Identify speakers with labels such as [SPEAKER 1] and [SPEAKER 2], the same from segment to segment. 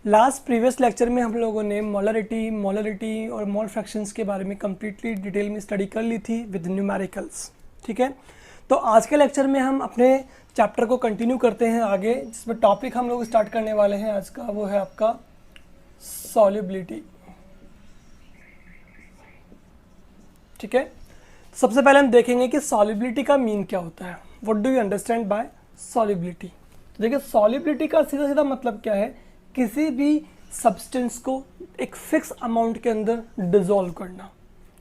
[SPEAKER 1] Last previous lecture में हम लोगों ने मोलरिटी और मोल फ्रैक्शंस के बारे में कम्प्लीटली डिटेल में स्टडी कर ली थी विद न्यूमेरिकल्स। ठीक है, तो आज के लेक्चर में हम अपने चैप्टर को कंटिन्यू करते हैं आगे, जिसमें टॉपिक हम लोग स्टार्ट करने वाले हैं आज का, वो है आपका सॉल्युबिलिटी। ठीक है, सबसे पहले हम देखेंगे कि सॉल्युबिलिटी का मीन क्या होता है। What do you understand bye solubility? तो देखिए, सॉल्युबिलिटी का सीधा सीधा मतलब क्या है, किसी भी सब्सटेंस को एक फिक्स अमाउंट के अंदर डिसॉल्व करना।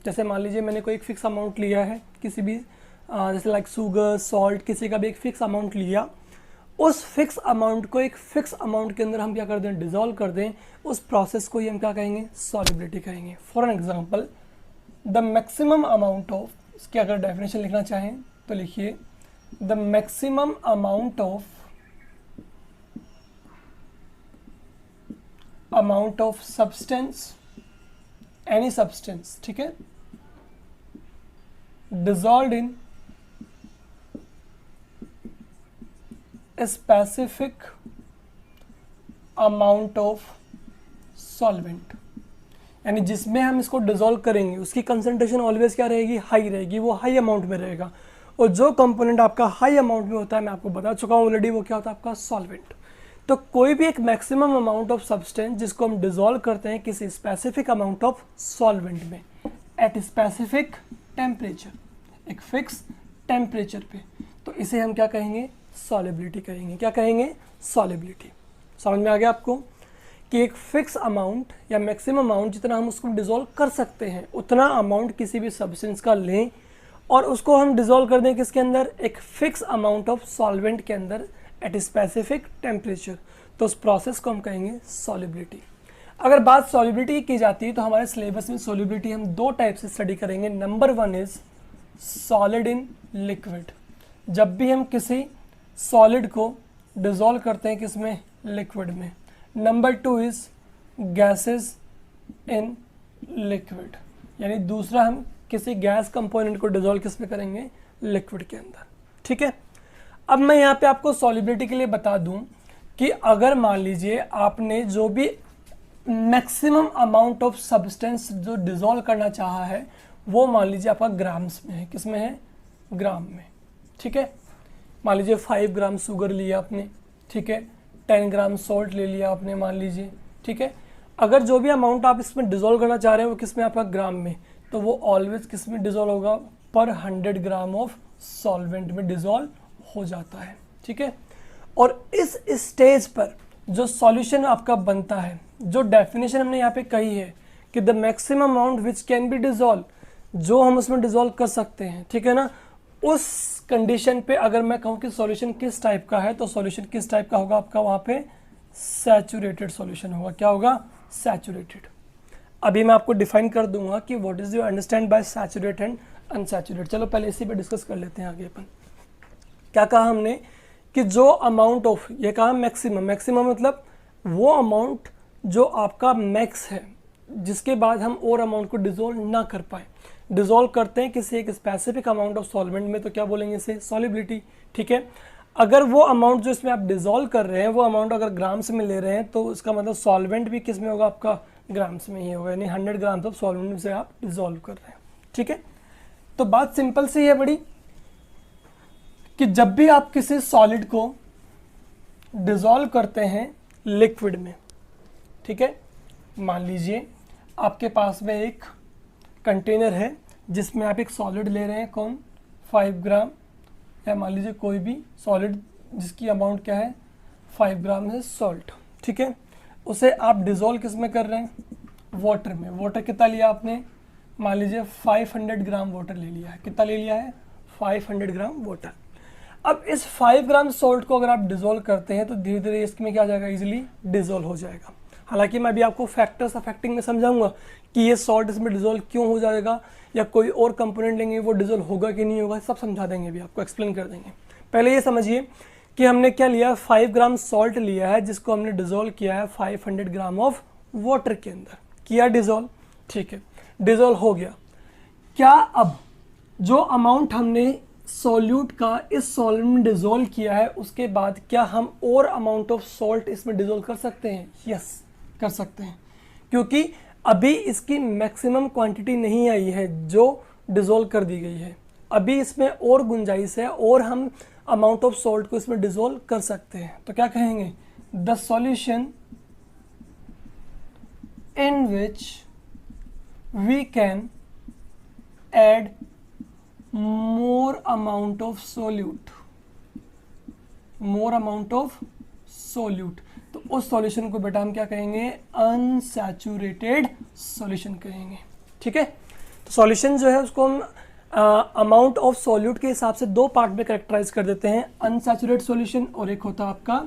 [SPEAKER 1] जैसे मान लीजिए मैंने कोई एक फिक्स अमाउंट लिया है किसी भी, जैसे लाइक शुगर, सॉल्ट, किसी का भी एक फिक्स अमाउंट लिया, उस फिक्स अमाउंट को एक फिक्स अमाउंट के अंदर हम क्या कर दें, डिसॉल्व कर दें। उस प्रोसेस को ही हम क्या कहेंगे, सॉल्युबिलिटी कहेंगे। For an example, the maximum amount of, इसकी अगर डेफिनेशन लिखना चाहें तो लिखिए, the maximum amount of substance, any substance, ठीक है, dissolved in a specific amount of solvent, यानी जिसमें हम इसको डिसॉल्व करेंगे उसकी कंसंट्रेशन ऑलवेज क्या रहेगी, हाई रहेगी, वो हाई अमाउंट में रहेगा। और जो कंपोनेंट आपका हाई अमाउंट में होता है, मैं आपको बता चुका हूँ ऑलरेडी, वो क्या होता है आपका सॉल्वेंट। तो कोई भी एक मैक्सिमम अमाउंट ऑफ सब्सटेंस जिसको हम डिसॉल्व करते हैं किसी स्पेसिफिक अमाउंट ऑफ सॉल्वेंट में एट स्पेसिफिक टेम्परेचर, एक फिक्स टेम्परेचर पे, तो इसे हम क्या कहेंगे, सॉल्युबिलिटी कहेंगे। क्या कहेंगे, सॉल्युबिलिटी। समझ में आ गया आपको कि एक फिक्स अमाउंट या मैक्सिमम अमाउंट जितना हम उसको डिसॉल्व कर सकते हैं, उतना अमाउंट किसी भी सब्सटेंस का लें और उसको हम डिसॉल्व कर दें किसके अंदर, एक फिक्स अमाउंट ऑफ सॉल्वेंट के अंदर एट स्पेसिफिक टेम्परेचर, तो उस प्रोसेस को हम कहेंगे सॉल्युबिलिटी। अगर बात सॉल्युबिलिटी की जाती है तो हमारे सिलेबस में सॉल्युबिलिटी हम दो टाइप से स्टडी करेंगे। Number one is solid in liquid, जब भी हम किसी सॉलिड को डिसॉल्व करते हैं किसमें, लिक्विड में। Number two is gases in liquid, यानी दूसरा हम किसी गैस कंपोनेंट को डिसॉल्व किस में करेंगे, लिक्विड के अंदर। ठीक है, अब मैं यहाँ पे आपको सॉल्युबिलिटी के लिए बता दूं कि अगर मान लीजिए आपने जो भी मैक्सिमम अमाउंट ऑफ सब्सटेंस जो डिसॉल्व करना चाहा है, वो मान लीजिए आपका ग्राम्स में है। किस में है, ग्राम में। ठीक है, मान लीजिए 5 ग्राम शुगर लिया आपने, ठीक है, 10 ग्राम सॉल्ट ले लिया आपने मान लीजिए। ठीक है, अगर जो भी अमाउंट आप इसमें डिसॉल्व करना चाह रहे हैं वो किस में, आपका ग्राम में, तो वो ऑलवेज किस में डिसॉल्व होगा, पर 100 ग्राम ऑफ सॉल्वेंट में डिसॉल्व हो जाता है। ठीक है, और इस स्टेज पर जो सॉल्यूशन आपका बनता है, जो डेफिनेशन हमने यहाँ पे कही है कि the maximum amount which can be dissolve, जो हम उसमें डिसॉल्व कर सकते हैं, ठीक है ना, उस कंडीशन पे अगर मैं कहूँ कि सॉल्यूशन किस टाइप का है, तो सॉल्यूशन किस टाइप का होगा आपका, वहाँ पे सैचुरेटेड सॉल्यूशन होगा। क्या होगा, सैचुरेटेड। अभी मैं आपको डिफाइन कर दूंगा कि what is you understand by saturate and unsaturate. चलो पहले इसी पे डिस्कस कर लेते हैं आगे। अपन क्या कहा हमने कि जो अमाउंट ऑफ, ये कहा मैक्सिमम, मैक्सिमम मतलब वो अमाउंट जो आपका मैक्स है, जिसके बाद हम और अमाउंट को डिसॉल्व ना कर पाए। डिसॉल्व करते हैं किसी एक स्पेसिफिक अमाउंट ऑफ सॉल्वेंट में, तो क्या बोलेंगे इसे, सॉल्युबिलिटी। ठीक है, अगर वो अमाउंट जो इसमें आप डिसॉल्व कर रहे हैं, वो अमाउंट अगर ग्राम्स में ले रहे हैं, तो उसका मतलब सॉल्वेंट भी किस में होगा, आपका ग्राम्स में ही होगा, यानी 100 ग्राम्स ऑफ सॉल्वेंट से आप डिसॉल्व कर रहे हैं। ठीक है, तो बात सिंपल सी है बड़ी, कि जब भी आप किसी सॉलिड को डिसॉल्व करते हैं लिक्विड में, ठीक है, मान लीजिए आपके पास में एक कंटेनर है जिसमें आप एक सॉलिड ले रहे हैं, कौन, 5 ग्राम, या मान लीजिए कोई भी सॉलिड जिसकी अमाउंट क्या है, 5 ग्राम है सॉल्ट। ठीक है, उसे आप डिसॉल्व किस में कर रहे हैं, वाटर में। वाटर कितना लिया आपने, मान लीजिए 500 ग्राम वाटर ले लिया है। कितना ले लिया है, 500 ग्राम वाटर। अब इस 5 ग्राम सॉल्ट को अगर आप डिसॉल्व करते हैं तो धीरे धीरे इसमें क्या आ जाएगा, इजीली डिसॉल्व हो जाएगा। हालांकि मैं अभी आपको फैक्टर्स अफेक्टिंग में समझाऊंगा कि ये सॉल्ट इसमें डिसॉल्व क्यों हो जाएगा, या कोई और कंपोनेंट लेंगे वो डिसॉल्व होगा कि नहीं होगा, सब समझा देंगे, अभी आपको एक्सप्लेन कर देंगे। पहले ये समझिए कि हमने क्या लिया, 5 ग्राम सॉल्ट लिया है जिसको हमने डिसॉल्व किया है 500 ग्राम ऑफ वाटर के अंदर, किया डिसॉल्व। ठीक है, डिसॉल्व हो गया। क्या अब जो अमाउंट हमने सॉल्यूट का इस सॉल्वेंट में डिसॉल्व किया है, उसके बाद क्या हम और अमाउंट ऑफ सॉल्ट इसमें डिसॉल्व कर सकते हैं? यस, कर सकते हैं, क्योंकि अभी इसकी मैक्सिमम क्वांटिटी नहीं आई है जो डिज़ोल्व कर दी गई है। अभी इसमें और गुंजाइश है और हम अमाउंट ऑफ सॉल्ट को इसमें डिज़ोल्व कर सकते हैं। तो क्या कहेंगे, the solution in which we can add more amount of solute, more amount of solute. तो उस सॉल्यूशन को बेटा हम क्या कहेंगे, अनसैचुरेटेड सॉल्यूशन कहेंगे। ठीक है, तो सॉल्यूशन जो है उसको हम अमाउंट ऑफ सॉल्यूट के हिसाब से दो पार्ट में कैरेक्टराइज कर देते हैं, अनसैचुरेटेड सॉल्यूशन और एक होता है आपका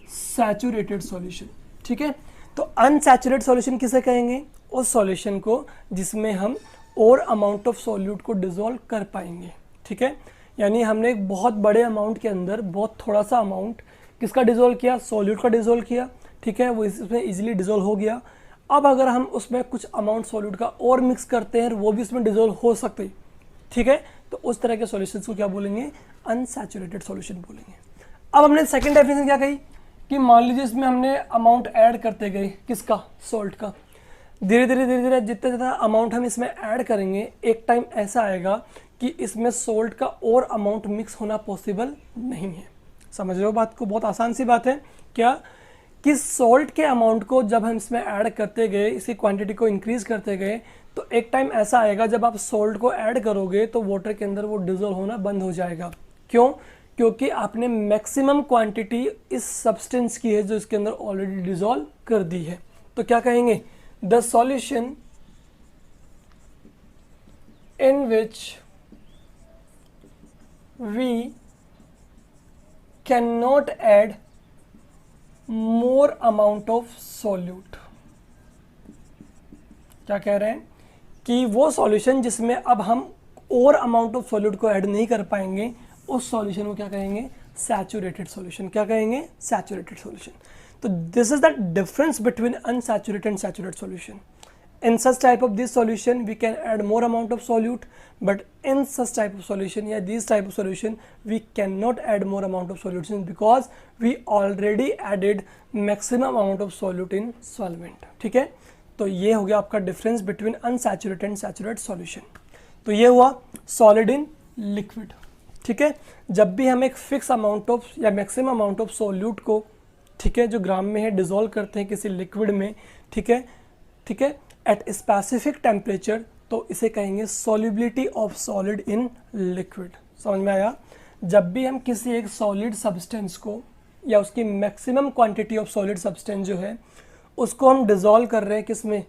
[SPEAKER 1] सैचुरेटेड सॉल्यूशन। ठीक है, तो अनसैचुरेटेड सॉल्यूशन किसे कहेंगे, उस सॉल्यूशन को जिसमें हम और अमाउंट ऑफ सॉल्यूट को डिसॉल्व कर पाएंगे। ठीक है, यानी हमने एक बहुत बड़े अमाउंट के अंदर बहुत थोड़ा सा अमाउंट किसका डिसॉल्व किया, सॉल्यूट का डिसॉल्व किया। ठीक है, वो इसमें इजीली डिसॉल्व हो गया। अब अगर हम उसमें कुछ अमाउंट सॉल्यूट का और मिक्स करते हैं वो भी इसमें डिसॉल्व हो सकते हैं। ठीक है, तो उस तरह के सॉल्यूशंस को क्या बोलेंगे, अनसैचुरेटेड सॉल्यूशन बोलेंगे। अब हमने सेकंड डेफिनेशन क्या कही कि मान लीजिए इसमें हमने अमाउंट ऐड करते गए, किसका, सॉल्ट का। धीरे धीरे जितने ज़्यादा अमाउंट हम इसमें ऐड करेंगे, एक टाइम ऐसा आएगा कि इसमें सॉल्ट का और अमाउंट मिक्स होना पॉसिबल नहीं है। समझ रहे हो बात को, बहुत आसान सी बात है क्या, कि सॉल्ट के अमाउंट को जब हम इसमें ऐड करते गए, इसकी क्वांटिटी को इंक्रीज करते गए, तो एक टाइम ऐसा आएगा जब आप सॉल्ट को ऐड करोगे तो वाटर के अंदर वो डिसॉल्व होना बंद हो जाएगा। क्यों, क्योंकि आपने मैक्सिमम क्वांटिटी इस सब्सटेंस की है जो इसके अंदर ऑलरेडी डिसॉल्व कर दी है। तो क्या कहेंगे, the solution in which we can not add more amount of solute. क्या कह रहे हैं कि वो सॉल्यूशन जिसमें अब हम और अमाउंट ऑफ सॉल्यूट को ऐड नहीं कर पाएंगे, उस सॉल्यूशन को क्या कहेंगे, सैचुरेटेड सॉल्यूशन। क्या कहेंगे, सैचुरेटेड सॉल्यूशन। तो this is the difference between unsaturated and saturated solution. In such type of this solution we can add more amount of solute, but in such type of solution या these type of solution we cannot add more amount of solution because we already added maximum amount of solute in solvent। ठीक है, तो ये हो गया आपका difference between unsaturated and saturated solution. तो ये हुआ सॉलिड इन लिक्विड। ठीक है, जब भी हम एक फिक्स अमाउंट ऑफ या मैक्सिमम अमाउंट ऑफ सोल्यूट को, ठीक है, जो ग्राम में है, डिसॉल्व करते हैं किसी लिक्विड में। ठीक है, ठीक है, एट स्पेसिफिक टेम्परेचर, तो इसे कहेंगे solubility of solid in liquid. समझ में आया, जब भी हम किसी एक सॉलिड सब्सटेंस को या उसकी maximum quantity of solid substance जो है उसको हम डिसॉल्व कर रहे हैं किसमें,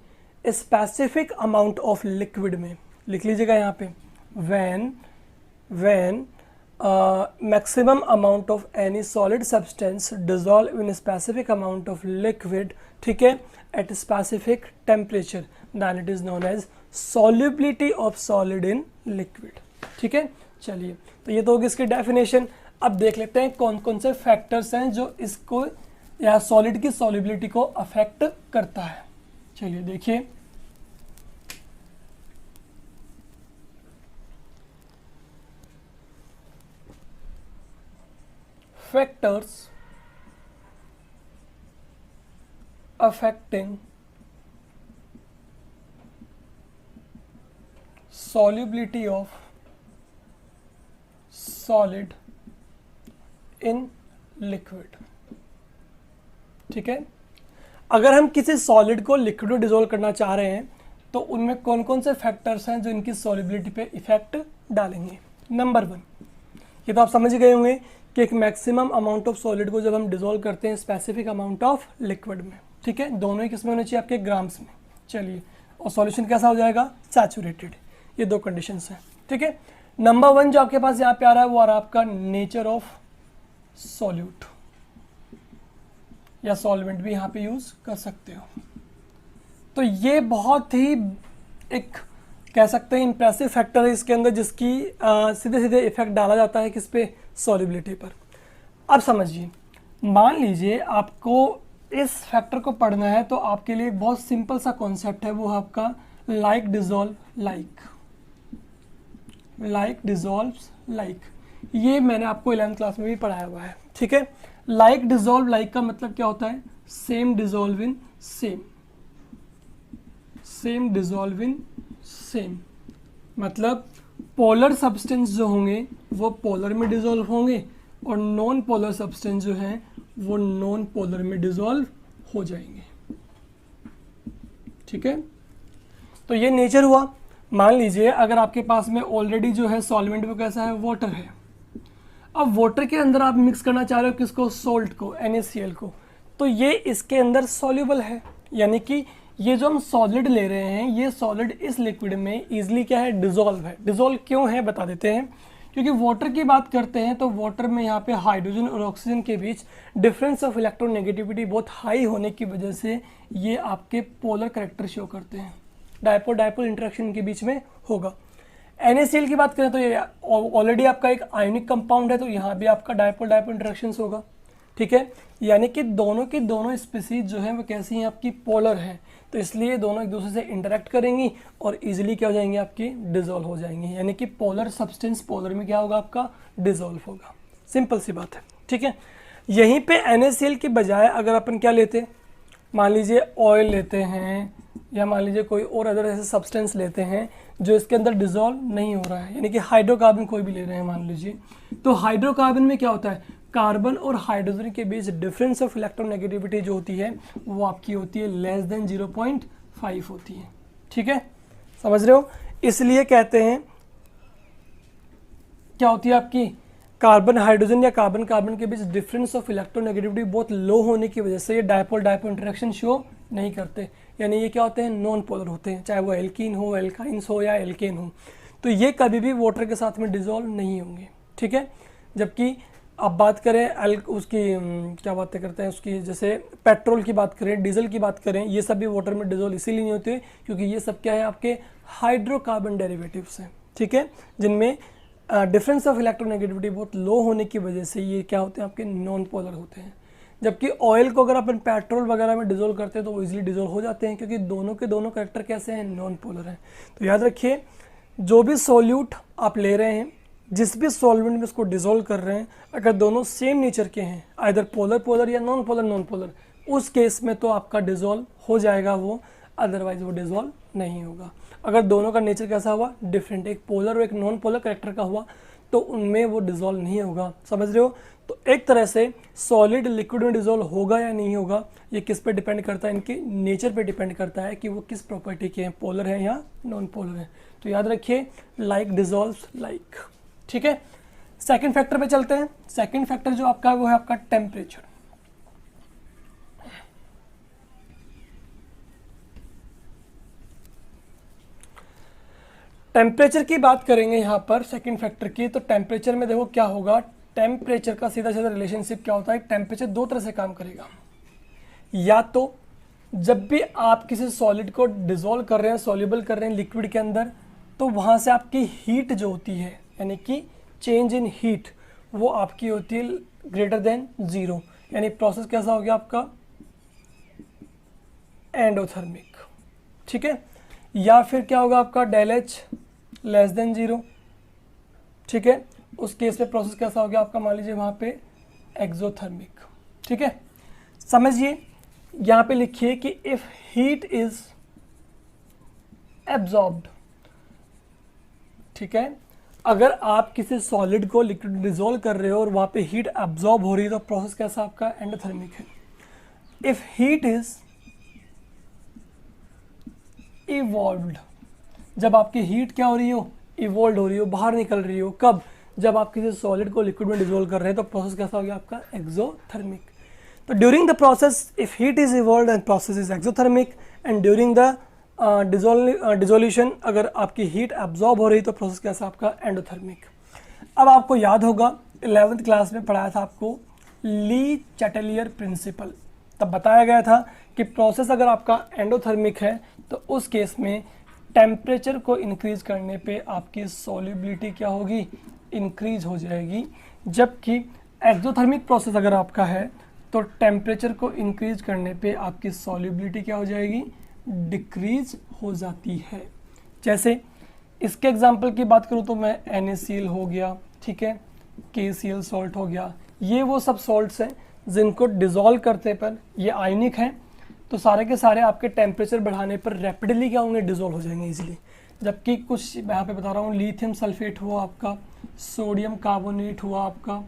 [SPEAKER 1] स्पेसिफिक अमाउंट ऑफ लिक्विड में। लिख लीजिएगा यहाँ पे, when maximum amount of any solid substance dissolve in a specific amount of liquid, ठीक है, at a specific temperature, then it is known as solubility of solid in liquid। ठीक है, चलिए, तो ये तो होगी इसकी डेफिनेशन। अब देख लेते हैं कौन कौन से फैक्टर्स हैं जो इसको या सॉलिड की सॉल्युबिलिटी को अफेक्ट करता है। चलिए देखिए, factors affecting solubility of solid in liquid। ठीक है, अगर हम किसी सॉलिड को लिक्विड में डिसॉल्व करना चाह रहे हैं तो उनमें कौन कौन से फैक्टर्स हैं जो इनकी सॉल्युबिलिटी पे इफेक्ट डालेंगे। नंबर 1, ये तो आप समझ गए होंगे कि एक मैक्सिमम अमाउंट ऑफ सॉलिड को जब हम डिसॉल्व करते हैं स्पेसिफिक अमाउंट ऑफ लिक्विड में, ठीक है, दोनों ही किसमें होने चाहिए, आपके ग्राम्स में। चलिए, और सॉल्यूशन कैसा हो जाएगा, सैचुरेटेड। ये दो कंडीशंस हैं। ठीक है, नंबर 1 जो आपके पास यहाँ पे आ रहा है वो आ रहा है आपका नेचर ऑफ सॉल्यूट, या सॉल्वेंट भी यहाँ पे यूज कर सकते हो। तो ये बहुत ही एक कह सकते हैं इंप्रेसिव फैक्टर है इसके अंदर, जिसकी सीधे सीधे इफेक्ट डाला जाता है किस पे, सॉल्युबिलिटी पर। अब समझिए, मान लीजिए आपको इस फैक्टर को पढ़ना है तो आपके लिए एक बहुत सिंपल सा कॉन्सेप्ट है, वो आपका like dissolve like, like dissolves like. ये मैंने आपको 11th क्लास में भी पढ़ाया हुआ है। ठीक है, लाइक डिसॉल्व लाइक का मतलब क्या होता है, same dissolve in same, same dissolve in same, मतलब पोलर सब्सटेंस जो होंगे वो पोलर में डिजोल्व होंगे और नॉन पोलर सब्सटेंस जो हैं वो नॉन पोलर में डिजोल्व हो जाएंगे। ठीक है, तो ये नेचर हुआ। मान लीजिए अगर आपके पास में ऑलरेडी जो है सॉल्वेंट वो कैसा है, वाटर है। अब वाटर के अंदर आप मिक्स करना चाह रहे हो किसको, सोल्ट को, NaCl को, तो ये इसके अंदर सॉल्युबल है, यानी कि ये जो हम सॉलिड ले रहे हैं ये सॉलिड इस लिक्विड में इजीली क्या है, डिजोल्व है। डिजोल्व क्यों है बता देते हैं, क्योंकि वाटर की बात करते हैं तो वाटर में यहाँ पे हाइड्रोजन और ऑक्सीजन के बीच डिफरेंस ऑफ इलेक्ट्रोनेगेटिविटी बहुत हाई होने की वजह से ये आपके पोलर कैरेक्टर शो करते हैं, डायपोल डायपोल इंटरेक्शन के बीच में होगा। NaCl की बात करें तो ये ऑलरेडी आपका एक आयोनिक कंपाउंड है, तो यहाँ भी आपका डायपोल डायपोल इंटरेक्शन होगा। ठीक है, यानी कि दोनों की दोनों स्पीसीज जो है वो कैसी हैं, आपकी पोलर हैं, तो इसलिए दोनों एक दूसरे से इंटरेक्ट करेंगी और इजीली क्या हो जाएंगी, आपकी डिजोल्व हो जाएंगी, यानी कि पोलर सब्सटेंस पोलर में क्या होगा, आपका डिजोल्व होगा। सिंपल सी बात है। ठीक है, यहीं पे NaCl की बजाय अगर अपन क्या लेते, मान लीजिए ऑयल लेते हैं या मान लीजिए कोई और अदर ऐसे सब्सटेंस लेते हैं जो इसके अंदर डिजोल्व नहीं हो रहा है, यानी कि हाइड्रोकार्बन कोई भी ले रहे हैं मान लीजिए, तो हाइड्रोकार्बन में क्या होता है, कार्बन और हाइड्रोजन के बीच डिफरेंस ऑफ इलेक्ट्रोनेगेटिविटी जो होती है वो आपकी होती है लेस देन 0.5 होती है। ठीक है, समझ रहे हो, इसलिए कहते हैं क्या होती है आपकी, कार्बन हाइड्रोजन या कार्बन कार्बन के बीच डिफरेंस ऑफ इलेक्ट्रोनेगेटिविटी बहुत लो होने की वजह से ये डायपोल डायपोल इंटरेक्शन शो नहीं करते, यानी ये क्या होते हैं, नॉन पोलर होते हैं, चाहे वो एल्कीन हो, एल्काइंस हो या एल्केन हो, तो ये कभी भी वाटर के साथ में डिजोल्व नहीं होंगे। ठीक है, जबकि अब बात करें उसकी क्या बातें करते हैं उसकी, जैसे पेट्रोल की बात करें, डीजल की बात करें, ये सब भी वाटर में डिजोल्व इसीलिए नहीं होते क्योंकि ये सब क्या है, आपके हाइड्रोकार्बन डेरिवेटिव्स हैं। ठीक है, जिनमें डिफरेंस ऑफ इलेक्ट्रोनेगेटिविटी बहुत लो होने की वजह से ये क्या होते हैं, आपके नॉन पोलर होते हैं। जबकि ऑयल को अगर अपन पेट्रोल वगैरह में डिजोल्व करते हैं तो वो इजीली डिजोल्व हो जाते हैं क्योंकि दोनों के दोनों कैरेक्टर कैसे हैं, नॉन पोलर हैं। तो याद रखिए, जो भी सॉल्यूट आप ले रहे हैं, जिस भी सॉल्वेंट में इसको डिजोल्व कर रहे हैं, अगर दोनों सेम नेचर के हैं, आइदर पोलर पोलर या नॉन पोलर, उस केस में तो आपका डिजोल्व हो जाएगा वो, अदरवाइज वो डिजोल्व नहीं होगा। अगर दोनों का नेचर कैसा हुआ, डिफरेंट, एक पोलर और एक नॉन पोलर कैरेक्टर का हुआ, तो उनमें वो डिजोल्व नहीं होगा। समझ रहे हो, तो एक तरह से सॉलिड लिक्विड में डिजोल्व होगा या नहीं होगा ये किस पे डिपेंड करता है, इनके नेचर पे डिपेंड करता है कि वो किस प्रॉपर्टी के हैं, पोलर है या नॉन पोलर है। तो याद रखिए, लाइक डिजोल्व्स लाइक। ठीक है, सेकंड फैक्टर पे चलते हैं। सेकंड फैक्टर जो आपका है वो है आपका टेम्परेचर। टेम्परेचर की बात करेंगे यहाँ पर सेकंड फैक्टर की, तो टेम्परेचर में देखो क्या होगा, टेम्परेचर का सीधा सीधा रिलेशनशिप क्या होता है, टेम्परेचर दो तरह से काम करेगा। या तो जब भी आप किसी सॉलिड को डिजोल्व कर रहे हैं, सॉल्युबल कर रहे हैं लिक्विड के अंदर, तो वहाँ से आपकी हीट जो होती है, यानी कि चेंज इन हीट, वो आपकी होती है ग्रेटर देन 0, यानी प्रोसेस कैसा हो गया आपका, एंडोथर्मिक। ठीक है, या फिर क्या होगा आपका, डेल एच लेस देन 0। ठीक है, उस केस में प्रोसेस कैसा हो गया आपका, मान लीजिए वहाँ पे एक्सोथर्मिक। ठीक है, समझिए, यहाँ पे लिखिए कि इफ हीट इज एब्जॉर्ब्ड, ठीक है, अगर आप किसी सॉलिड को लिक्विड डिजोल्व कर रहे हो और वहाँ पे हीट एब्जॉर्ब हो रही है तो प्रोसेस कैसा आपका, एंडोथर्मिक है। इफ हीट इज इवॉल्व्ड, जब आपकी हीट क्या हो रही हो, इवॉल्व हो रही हो, बाहर निकल रही हो, कब, जब आप किसी सॉलिड को लिक्विड में डिजोल्व कर रहे हैं तो प्रोसेस कैसा हो गया आपका, एक्सोथर्मिक। तो during the process if heat is evolved and process is exothermic, and during the dissolution अगर आपकी हीट एब्जॉर्ब हो रही तो प्रोसेस कैसा आपका, एंडोथर्मिक। अब आपको याद होगा 11th क्लास में पढ़ाया था आपको ली चैटेलियर प्रिंसिपल, तब बताया गया था कि प्रोसेस अगर आपका एंडोथर्मिक है तो उस केस में टेम्परेचर को इंक्रीज करने पे आपकी सॉल्युबिलिटी क्या होगी, इंक्रीज हो जाएगी। जबकि एक्सोथर्मिक प्रोसेस अगर आपका है तो टेम्परेचर को इंक्रीज करने पे आपकी सॉल्युबिलिटी क्या हो जाएगी, डिक्रीज हो जाती है। जैसे इसके एग्जांपल की बात करूँ तो मैं NaCl हो गया, ठीक है, KCl सॉल्ट हो गया, ये वो सब सॉल्ट्स हैं जिनको डिज़ोल्व करते पर ये आयनिक हैं, तो सारे के सारे आपके टेम्परेचर बढ़ाने पर रैपिडली क्या होंगे, डिज़ोल्व हो जाएंगे इजीली। जबकि कुछ यहाँ पे बता रहा हूँ, लिथियम सल्फेट हुआ आपका, सोडियम कार्बोनेट हुआ आपका,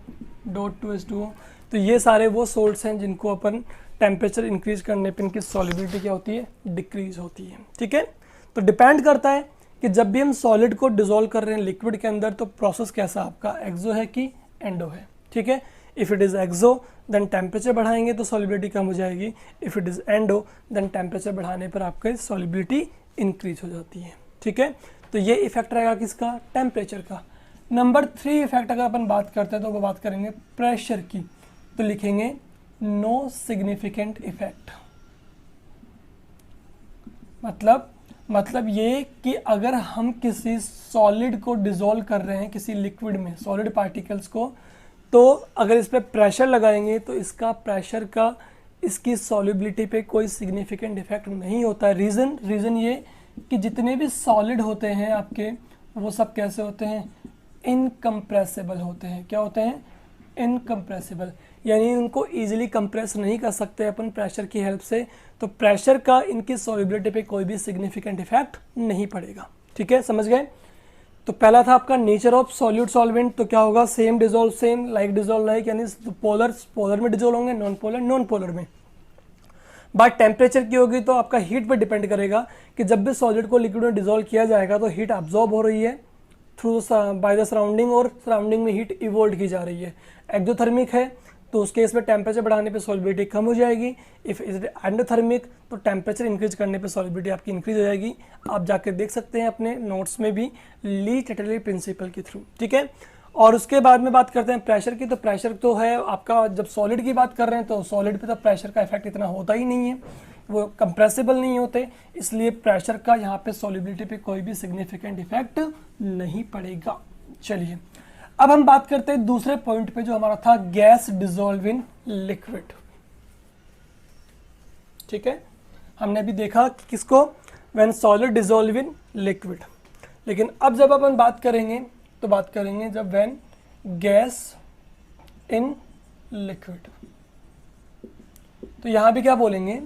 [SPEAKER 1] .2H2O, तो ये सारे वो सोल्ट्स हैं जिनको अपन टेम्परेचर इंक्रीज करने पर इनकी सॉल्युबिलिटी क्या होती है, डिक्रीज होती है। ठीक है, तो डिपेंड करता है कि जब भी हम सॉलिड को डिसॉल्व कर रहे हैं लिक्विड के अंदर, तो प्रोसेस कैसा आपका एक्सो है कि एंडो है। ठीक है, if it is exo then temperature बढ़ाएंगे तो सॉल्युबिलिटी कम हो जाएगी, if it is endo then temperature बढ़ाने पर आपका सॉल्युबिलिटी इंक्रीज हो जाती है। ठीक है, तो ये इफेक्ट रहेगा किसका, टेम्परेचर का। नंबर 3 इफेक्ट अगर अपन बात करते हैं तो वो बात करेंगे प्रेशर की, तो लिखेंगे नो सिग्निफिकेंट इफेक्ट। मतलब ये कि अगर हम किसी सॉलिड को डिसॉल्व कर रहे हैं किसी लिक्विड में, सॉलिड पार्टिकल्स को, तो अगर इस पर प्रेशर लगाएंगे तो इसका प्रेशर का इसकी सॉल्युबिलिटी पे कोई सिग्निफिकेंट इफेक्ट नहीं होता है। रीज़न ये कि जितने भी सॉलिड होते हैं आपके, वो सब कैसे होते हैं, इनकम्प्रेसिबल होते हैं। क्या होते हैं, इनकम्प्रेसिबल, यानी उनको ईजिली कंप्रेस नहीं कर सकते अपन प्रेशर की हेल्प से, तो प्रेशर का इनकी सॉल्युबिलिटी पे कोई भी सिग्निफिकेंट इफेक्ट नहीं पड़ेगा। ठीक है, समझ गए। तो पहला था आपका नेचर ऑफ सॉल्यूट सॉल्वेंट, तो क्या होगा, same dissolve same, like dissolve like, यानी पोलर में डिजोल्व होंगे, नॉन पोलर में। बात टेम्परेचर की होगी तो आपका हीट पर डिपेंड करेगा कि जब भी सॉलिड को लिक्विड में डिजोल्व किया जाएगा तो हीट अब्जॉर्ब हो रही है थ्रू बाय द सराउंडिंग, और सराउंडिंग में हीट इवोल्व की जा रही है। एक्सोथर्मिक है तो उस केस में टेम्परेचर बढ़ाने पे सॉल्युबिलिटी कम हो जाएगी। इफ इज एंडोथर्मिक तो टेम्परेचर इंक्रीज करने पे सॉल्युबिलिटी आपकी इंक्रीज हो जाएगी। आप जाकर देख सकते हैं अपने नोट्स में भी, ली टेटली प्रिंसिपल के थ्रू। ठीक है, और उसके बाद में बात करते हैं प्रेशर की, तो प्रेशर तो है आपका, जब सॉलिड की बात कर रहे हैं तो सॉलिड पे तो प्रेशर का इफेक्ट इतना होता ही नहीं है, वो कंप्रेसिबल नहीं होते, इसलिए प्रेशर का यहाँ पे सॉल्युबिलिटी पे कोई भी सिग्निफिकेंट इफेक्ट नहीं पड़ेगा। चलिए अब हम बात करते हैं दूसरे पॉइंट पे जो हमारा था, गैस डिसॉल्व इन लिक्विड। ठीक है, हमने अभी देखा कि किसको, when solid dissolve in liquid. लेकिन अब जब अपन बात करेंगे तो बात करेंगे जब व्हेन गैस इन लिक्विड, तो यहां भी क्या बोलेंगे,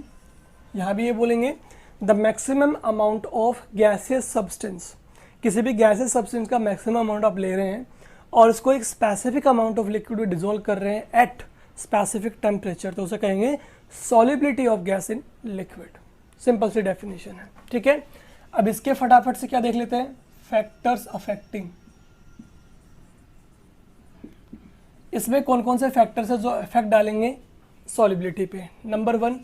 [SPEAKER 1] यहां भी ये बोलेंगे the maximum amount of gaseous substance. किसी भी गैसियस सब्सटेंस का मैक्सिमम अमाउंट आप ले रहे हैं और इसको एक स्पेसिफिक अमाउंट ऑफ लिक्विड में डिसॉल्व कर रहे हैं एट स्पेसिफिक टेम्परेचर, तो उसे कहेंगे solubility of gas in liquid. Simple सी डेफिनेशन है। ठीक है, अब इसके फटाफट से क्या देख लेते हैं, फैक्टर्स अफेक्टिंग। इसमें कौन कौन से फैक्टर्स है जो इफेक्ट डालेंगे सॉल्युबिलिटी पे। नंबर 1,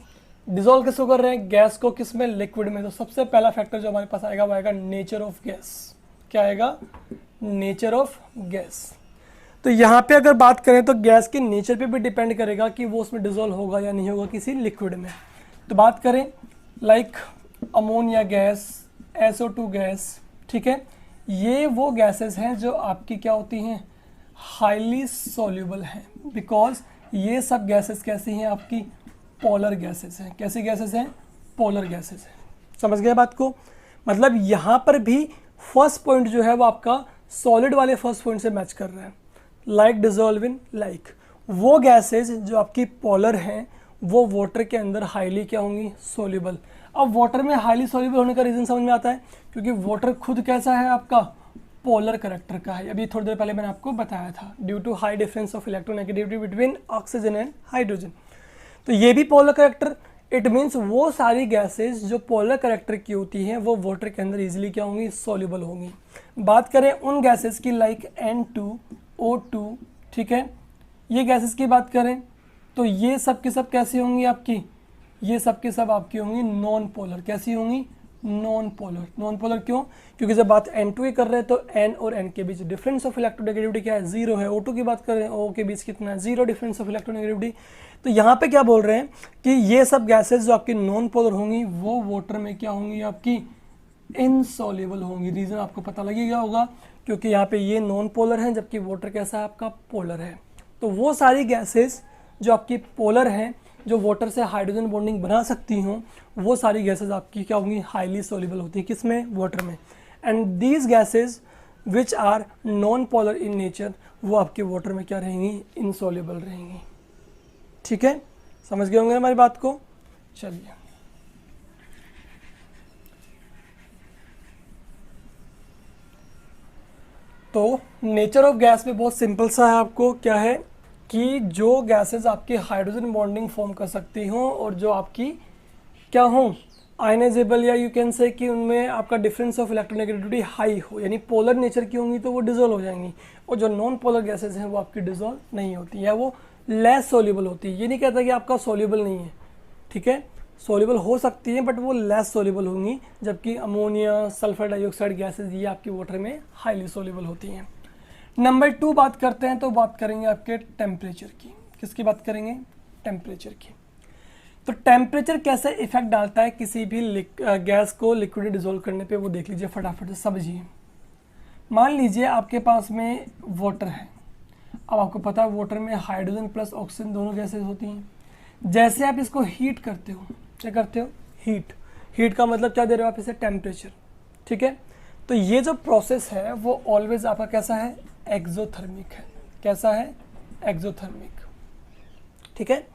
[SPEAKER 1] डिसॉल्व किसको कर रहे हैं, गैस को, किस में, लिक्विड में। तो सबसे पहला फैक्टर जो हमारे पास आएगा वो आएगा नेचर ऑफ गैस। क्या आएगा, नेचर ऑफ गैस। तो यहाँ पे अगर बात करें तो गैस के नेचर पे भी डिपेंड करेगा कि वो उसमें डिसॉल्व होगा या नहीं होगा किसी लिक्विड में। तो बात करें like ammonia gas, SO2 gas, ठीक है, ये वो गैसेस हैं जो आपकी क्या होती हैं, हाईली सॉल्युबल हैं, बिकॉज ये सब गैसेस कैसी हैं आपकी, पोलर गैसेस हैं। कैसी गैसेस हैं, पोलर गैसेस हैं। समझ गए बात को। मतलब यहाँ पर भी फर्स्ट पॉइंट जो है वो आपका सॉलिड वाले फर्स्ट पॉइंट से मैच कर रहा है, लाइक डिसॉल्व इन लाइक। वो गैसेज जो आपकी पोलर हैं वो वाटर के अंदर हाईली क्या होंगी, सोल्यूबल। अब वाटर में हाईली सोल्यूबल होने का रीज़न समझ में आता है, क्योंकि वाटर खुद कैसा है आपका, पोलर करेक्टर का है। अभी थोड़ी देर पहले मैंने आपको बताया था, due to high difference of electronegativity between oxygen and hydrogen. तो ये भी पोलर करेक्टर, इट मीन्स वो सारी गैसेज जो पोलर करेक्टर की होती हैं वो वाटर के अंदर इजीली क्या होंगी, सोल्यूबल होंगी। बात करें उन गैसेज की लाइक N2O2, ठीक है, ये गैसेज की बात करें तो ये सब की सब कैसी होंगी आपकी, ये सब की सब आपकी होंगी नॉन पोलर। कैसी होंगी, नॉन पोलर। नॉन पोलर क्यों, क्योंकि जब बात N2 की कर रहे हैं तो N और N के बीच डिफरेंस ऑफ इलेक्ट्रोनेगेटिविटी क्या है, 0 है। O2 की बात कर रहे हैं, O के बीच कितना है, 0 डिफरेंस ऑफ इलेक्ट्रोनेगेटिविटी। तो यहाँ पे क्या बोल रहे हैं कि ये सब गैसेस जो आपकी नॉन पोलर होंगी वो वाटर में क्या होंगी आपकी, इनसॉल्युबल होंगी। रीज़न आपको पता लगेगा होगा, क्योंकि यहाँ पे ये नॉन पोलर हैं जबकि वाटर कैसा है आपका, पोलर है। तो वो सारी गैसेस जो आपकी पोलर हैं, जो वाटर से हाइड्रोजन बॉन्डिंग बना सकती हों, वो सारी गैसेस आपकी क्या होंगी, हाईली सोल्यूबल होती हैं। किस में, वाटर में। And these gases which are non polar in nature, वो आपके वाटर में क्या रहेंगी, इनसॉल्युबल रहेंगी। ठीक है, समझ गए होंगे हमारी बात को। चलिए, तो नेचर ऑफ गैस में बहुत सिंपल सा है, आपको क्या है कि जो गैसेस आपकी हाइड्रोजन बॉन्डिंग फॉर्म कर सकती हों और जो आपकी क्या हों आयनाइजेबल, या यू कैन से कि उनमें आपका डिफरेंस ऑफ इलेक्ट्रोनेगेटिविटी हाई हो, यानी पोलर नेचर की होंगी तो वो डिजोल्व हो जाएंगी, और जो नॉन पोलर गैसेस हैं वो आपकी डिजोल्व नहीं होती, या वो लेस सोल्यूबल होती है। ये नहीं कहता कि आपका सोल्यूबल नहीं है, ठीक है, सोल्यूबल हो सकती है बट वो लेस सोल्यूबल होंगी, जबकि अमोनिया, सल्फर डाइऑक्साइड गैसेज ये आपकी वाटर में हाईली सोल्यूबल होती हैं। नंबर 2 बात करते हैं, तो बात करेंगे आपके टेम्परेचर की। किसकी बात करेंगे? टेम्परेचर की। तो टेम्परेचर कैसे इफेक्ट डालता है किसी भी गैस को लिक्विड में डिजोल्व करने पे, वो देख लीजिए फटाफट से समझिए। मान लीजिए आपके पास में वाटर है, अब आपको पता है वाटर में हाइड्रोजन प्लस ऑक्सीजन दोनों गैसेज होती हैं। जैसे आप इसको हीट करते हो, क्या करते हो? हीट का मतलब क्या दे रहे हो आप इसे? टेम्परेचर, ठीक है। तो ये जो प्रोसेस है वो ऑलवेज आपका कैसा है? एक्सोथर्मिक है। कैसा है? एक्सोथर्मिक, ठीक है।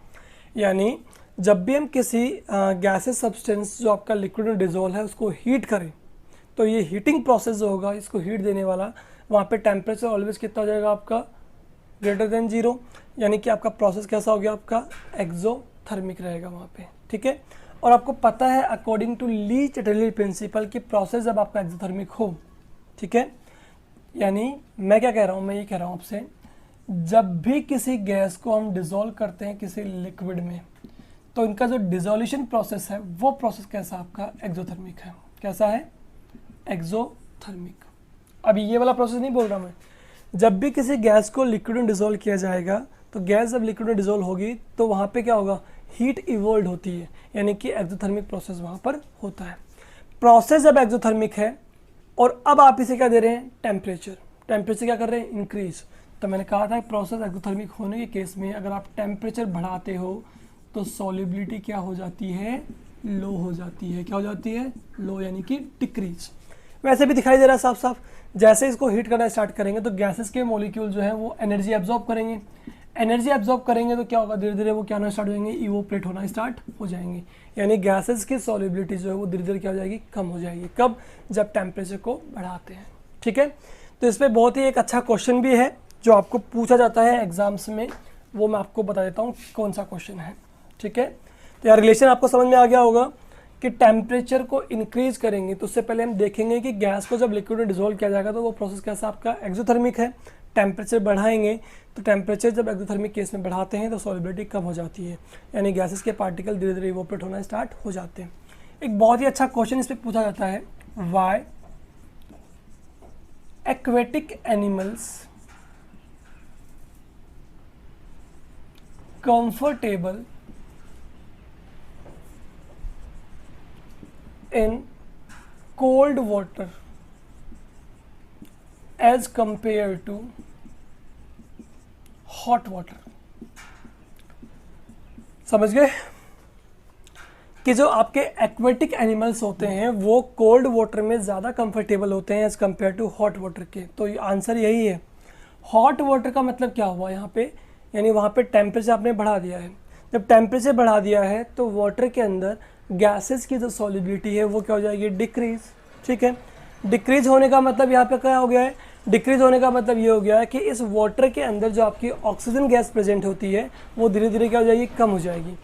[SPEAKER 1] यानी जब भी हम किसी गैसेस सब्सटेंस जो आपका लिक्विड में डिजोल्व है उसको हीट करें, तो ये हीटिंग प्रोसेस जो होगा, इसको हीट देने वाला, वहाँ पे टेम्परेचर ऑलवेज कितना हो जाएगा आपका? ग्रेटर देन 0, यानी कि आपका प्रोसेस कैसा हो गया? आपका एक्सोथर्मिक रहेगा वहाँ पे, ठीक है। और आपको पता है according to Le Chatelier principle कि प्रोसेस जब आपका एक्सोथर्मिक हो, ठीक है, यानी मैं क्या कह रहा हूँ? मैं ये कह रहा हूँ आपसे, जब भी किसी गैस को हम डिजोल्व करते हैं किसी लिक्विड में, तो इनका जो डिजोल्यूशन प्रोसेस है वो प्रोसेस कैसा आपका? एक्सोथर्मिक है। कैसा है? एक्सोथर्मिक। अभी ये वाला प्रोसेस नहीं बोल रहा मैं, जब भी किसी गैस को लिक्विड में डिजोल्व किया जाएगा, तो गैस जब लिक्विड में डिजोल्व होगी तो वहाँ पे क्या होगा? हीट इवोल्व होती है, यानी कि एक्सोथर्मिक प्रोसेस वहाँ पर होता है। प्रोसेस जब एक्सोथर्मिक है और अब आप इसे क्या दे रहे हैं? टेम्परेचर क्या कर रहे हैं? इंक्रीज। तो मैंने कहा था प्रोसेस एक्सोथर्मिक होने के केस में अगर आप टेम्परेचर बढ़ाते हो तो सॉल्युबिलिटी क्या हो जाती है? लो हो जाती है। क्या हो जाती है? लो, यानी कि डिक्रीज। वैसे भी दिखाई दे रहा है साफ साफ, जैसे इसको हीट करना स्टार्ट करेंगे तो गैसेस के मॉलिक्यूल जो है वो एनर्जी एब्जॉर्ब करेंगे। एनर्जी एब्जॉर्ब करेंगे तो क्या होगा? धीरे धीरे वो क्या होना स्टार्ट हो जाएंगे? इवोपरेट होना स्टार्ट हो जाएंगे, यानी गैसेस की सॉल्युबिलिटी जो है वो धीरे धीरे क्या हो जाएगी? कम हो जाएगी। कब? जब टेम्परेचर को बढ़ाते हैं, ठीक है। तो इस पर बहुत ही एक अच्छा क्वेश्चन भी है जो आपको पूछा जाता है एग्जाम्स में, वो मैं आपको बता देता हूँ कौन सा क्वेश्चन है, ठीक है। तो यार रिलेशन आपको समझ में आ गया होगा कि टेम्परेचर को इंक्रीज करेंगे तो उससे पहले हम देखेंगे कि गैस को जब लिक्विड में डिजोल्व किया जाएगा तो वो प्रोसेस कैसा आपका? एक्सोथर्मिक है। टेम्परेचर बढ़ाएंगे तो टेम्परेचर जब एक्सोथर्मिक केस में बढ़ाते हैं तो सॉल्युबिलिटी कम हो जाती है, यानी गैसेस के पार्टिकल धीरे धीरे इवोपरेट होना स्टार्ट हो जाते हैं। एक बहुत ही अच्छा क्वेश्चन इस पर पूछा जाता है, why aquatic animals comfortable in cold water as compared to hot water। समझ गए कि जो आपके एक्वेटिक एनिमल्स होते हैं वो कोल्ड वाटर में ज़्यादा कंफर्टेबल होते हैं as compare to hot water के। तो आंसर यही है। हॉट वाटर का मतलब क्या हुआ यहाँ पे? यानी वहाँ पे टेम्परेचर आपने बढ़ा दिया है। जब टेम्परेचर बढ़ा दिया है तो वाटर के अंदर गैसेस की जो सॉल्युबिलिटी है वो क्या हो जाएगी? डिक्रीज, ठीक है। डिक्रीज होने का मतलब यहाँ पे क्या हो गया है? डिक्रीज होने का मतलब ये हो गया है कि इस वाटर के अंदर जो आपकी ऑक्सीजन गैस प्रेजेंट होती है वो धीरे धीरे क्या हो जाएगी? कम हो जाएगी।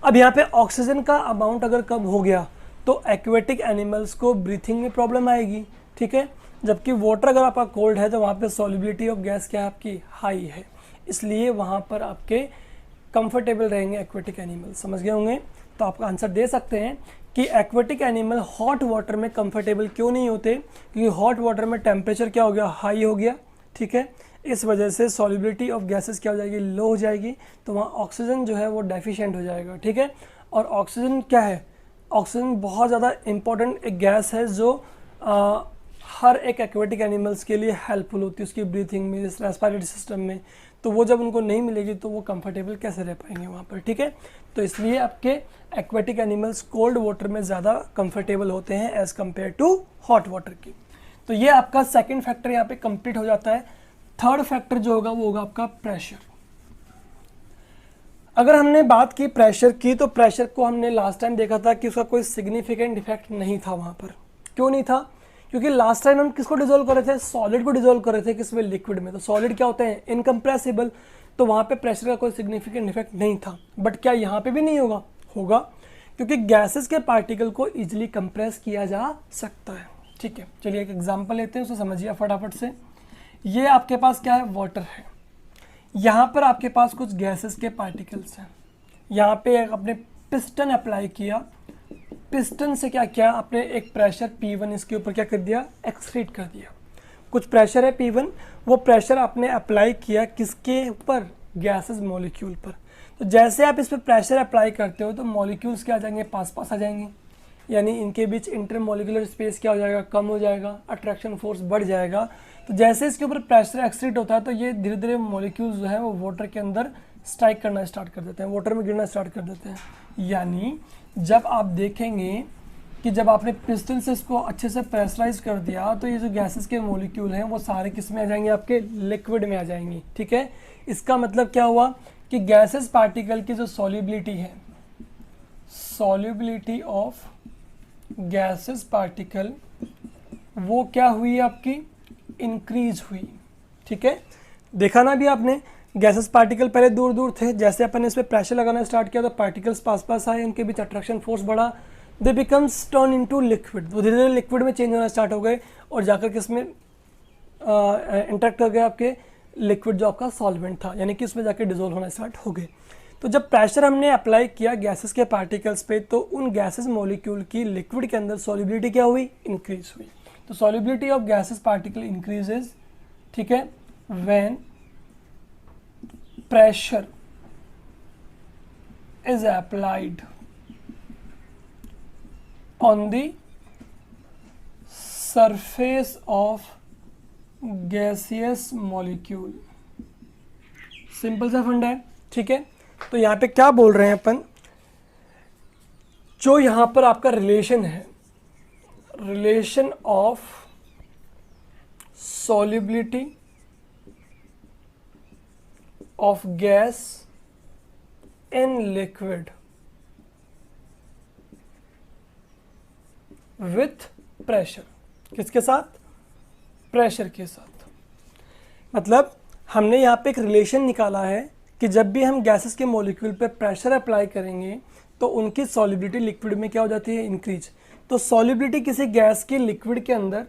[SPEAKER 1] अब यहाँ पे ऑक्सीजन का अमाउंट अगर कम हो गया तो एक्वेटिक एनिमल्स को ब्रीथिंग में प्रॉब्लम आएगी, ठीक है। जबकि वाटर अगर आपका कोल्ड है तो वहाँ पे सॉल्युबिलिटी ऑफ गैस क्या है आपकी? हाई है, इसलिए वहाँ पर आपके कंफर्टेबल रहेंगे एक्वेटिक एनिमल। समझ गए होंगे? तो आपका आंसर दे सकते हैं कि एक्वेटिक एनिमल हॉट वाटर में कंफर्टेबल क्यों नहीं होते? क्योंकि हॉट वाटर में टेम्परेचर क्या हो गया? हाई हो गया, ठीक है। इस वजह से सॉल्युबिलिटी ऑफ गैसेस क्या हो जाएगी? लो हो जाएगी, तो वहाँ ऑक्सीजन जो है वो डेफिशिएंट हो जाएगा, ठीक है। और ऑक्सीजन क्या है? ऑक्सीजन बहुत ज़्यादा इंपॉर्टेंट एक गैस है जो हर एक एक्वेटिक एनिमल्स के लिए हेल्पफुल होती है उसकी ब्रीथिंग में, रेस्पिरेटरी सिस्टम में। तो वो जब उनको नहीं मिलेगी तो वो कंफर्टेबल कैसे रह पाएंगे वहाँ पर, ठीक है। तो इसलिए आपके एक्वेटिक एनिमल्स कोल्ड वाटर में ज़्यादा कंफर्टेबल होते हैं as compare to hot water की। तो ये आपका सेकंड फैक्टर यहाँ पे कंप्लीट हो जाता है। थर्ड फैक्टर जो होगा वो होगा आपका प्रेशर। अगर हमने बात की प्रेशर की, तो प्रेशर को हमने लास्ट टाइम देखा था कि उसका कोई सिग्निफिकेंट इफेक्ट नहीं था वहाँ पर। क्यों नहीं था? क्योंकि लास्ट टाइम हम किसको डिजोल्व कर रहे थे? सॉलिड को डिजोल्व कर रहे थे, किसमें? लिक्विड में। तो सॉलिड क्या होते हैं? इनकम्प्रेसिबल। तो वहाँ पे प्रेशर का कोई सिग्निफिकेंट इफेक्ट नहीं था। बट क्या यहाँ पे भी नहीं होगा? होगा, क्योंकि गैसेस के पार्टिकल को इजिली कंप्रेस किया जा सकता है। ठीक है, चलिए एक एग्जाम्पल लेते हैं, उसे समझिए फटाफट से। ये आपके पास क्या है? वाटर है। यहाँ पर आपके पास कुछ गैसेस के पार्टिकल्स हैं। यहाँ पे आपने पिस्टन अप्लाई किया, पिस्टन से क्या किया आपने? एक प्रेशर P1 इसके ऊपर क्या कर दिया? एक्सक्रीट कर दिया। कुछ प्रेशर है P1, वो प्रेशर आपने अप्लाई किया किसके ऊपर? गैसेस मॉलिक्यूल पर। तो जैसे आप इस पर प्रेशर अप्लाई करते हो तो मॉलिक्यूल्स क्या आ जाएंगे? पास पास आ जाएंगे, यानी इनके बीच इंटरमॉलिक्यूलर स्पेस क्या हो जाएगा? कम हो जाएगा, अट्रैक्शन फोर्स बढ़ जाएगा। तो जैसे इसके ऊपर प्रेशर एक्सक्रीट होता है तो ये धीरे धीरे मॉलिक्यूल्स जो है वो वाटर के अंदर स्ट्राइक करना स्टार्ट कर देते हैं, वाटर में गिरना स्टार्ट कर देते हैं। यानी जब आप देखेंगे कि जब आपने पिस्टन से इसको अच्छे से प्रेशराइज कर दिया तो ये जो गैसेस के मॉलिक्यूल हैं वो सारे किस में आ जाएंगे? आपके लिक्विड में आ जाएंगे। ठीक है, इसका मतलब क्या हुआ कि गैसेस पार्टिकल की जो सॉल्युबिलिटी है, सॉल्युबिलिटी ऑफ गैसेस पार्टिकल, वो क्या हुई? आपकी इंक्रीज हुई। ठीक है, देखा ना भी आपने, गैसेस पार्टिकल पहले दूर दूर थे, जैसे अपन ने इस पर प्रेशर लगाना स्टार्ट किया तो पार्टिकल्स पास पास आए, उनके बीच अट्रैक्शन फोर्स बढ़ा, दे बिकम्स टर्न इनटू लिक्विड। वो धीरे धीरे लिक्विड में चेंज होना स्टार्ट हो गए और जाकर किस में इंटरेक्ट कर गए? आपके लिक्विड जो आपका सॉल्वेंट था, यानी कि उसमें जाकर डिजोल्व होना स्टार्ट हो गए। तो जब प्रेशर हमने अप्लाई किया गैसेस के पार्टिकल्स पे तो उन गैसेस मॉलिक्यूल की लिक्विड के अंदर सॉल्युबिलिटी क्या हुई? इंक्रीज हुई। तो solubility of gases particle increases, ठीक है, when pressure is applied on the surface of gaseous molecule। Simple सा फंडा है। ठीक है, तो यहाँ पे क्या बोल रहे हैं अपन? जो यहाँ पर आपका रिलेशन है, relation of solubility of gas in liquid with pressure। किसके साथ? प्रेशर के साथ। मतलब हमने यहाँ पे एक रिलेशन निकाला है कि जब भी हम गैसेस के मॉलिक्यूल पे प्रेशर अप्लाई करेंगे तो उनकी सॉल्युबिलिटी लिक्विड में क्या हो जाती है? इंक्रीज। तो सॉल्युबिलिटी किसी गैस के लिक्विड के अंदर,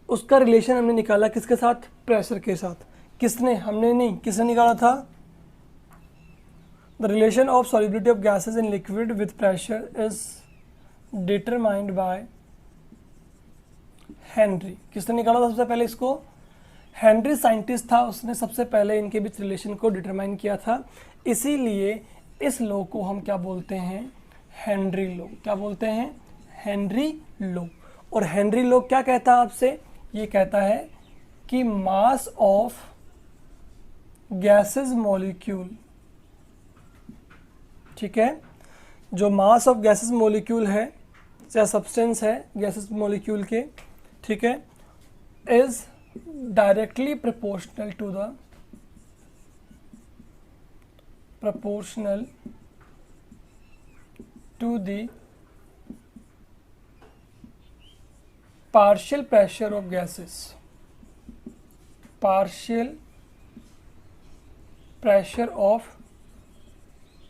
[SPEAKER 1] उसका रिलेशन हमने निकाला किसके साथ? प्रेशर के साथ। किसने? हमने नहीं, किसने निकाला था? The relation of solubility of gases in liquid with pressure is determined by Henry. किसने निकाला था सबसे पहले इसको? हेनरी साइंटिस्ट था, उसने सबसे पहले इनके बीच रिलेशन को डिटरमाइन किया था। इसीलिए इस लॉ को हम क्या बोलते हैं? Henry law. क्या बोलते हैं? Henry law. और हेनरी लॉ क्या कहता है आपसे? ये कहता है कि मास ऑफ गैसेस मॉलिक्यूल, ठीक है, जो मास ऑफ गैसेस मॉलिक्यूल है, चाहे सब्सटेंस है गैसेस मॉलिक्यूल के, ठीक है, is directly proportional to the partial pressure of gases, partial pressure of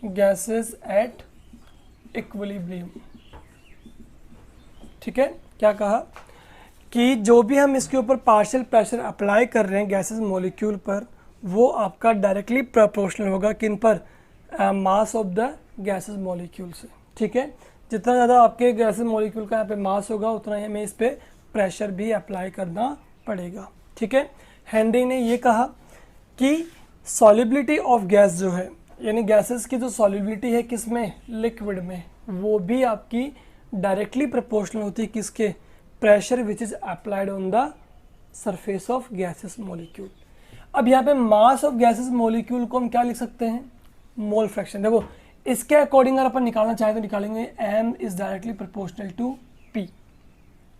[SPEAKER 1] gases at equilibrium। ठीक है, क्या कहा कि जो भी हम इसके ऊपर पार्शियल प्रेशर अप्लाई कर रहे हैं गैसेस मॉलिक्यूल पर, वो आपका डायरेक्टली प्रोपोर्शनल होगा किन पर? Mass of the gases molecule से। ठीक है, जितना ज़्यादा आपके गैसेस मॉलिक्यूल का यहाँ पे मास होगा उतना ही हमें इस पर प्रेशर भी अप्लाई करना पड़ेगा। ठीक है, हेनरी ने ये कहा कि सॉल्युबिलिटी ऑफ गैस जो है, यानी गैसेस की जो सॉल्युबिलिटी है किसमें? लिक्विड में, वो भी आपकी डायरेक्टली प्रोपोर्शनल होती है किसके? Pressure which is applied on the surface of gases molecule. अब यहाँ पे मास ऑफ गैसेस मॉलिक्यूल को हम क्या लिख सकते हैं? Mole fraction. देखो इसके अकॉर्डिंग अगर अपन निकालना चाहें तो निकालेंगे m is directly proportional to p,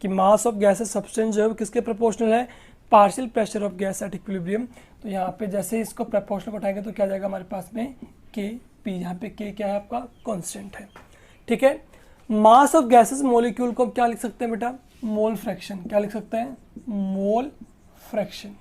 [SPEAKER 1] कि मास ऑफ गैसेस सब्सटेंस जो है वो किसके प्रोपोर्शनल है? Partial pressure of gas at equilibrium. तो यहाँ पे जैसे इसको प्रोपोर्शनल उठाएंगे तो क्या जाएगा हमारे पास में? k पी, यहाँ पे के क्या है आपका कांस्टेंट है, ठीक है। मास ऑफ गैसेस मॉलिक्यूल को क्या लिख सकते हैं बेटा, मोल फ्रैक्शन, क्या लिख सकते हैं, मोल फ्रैक्शन,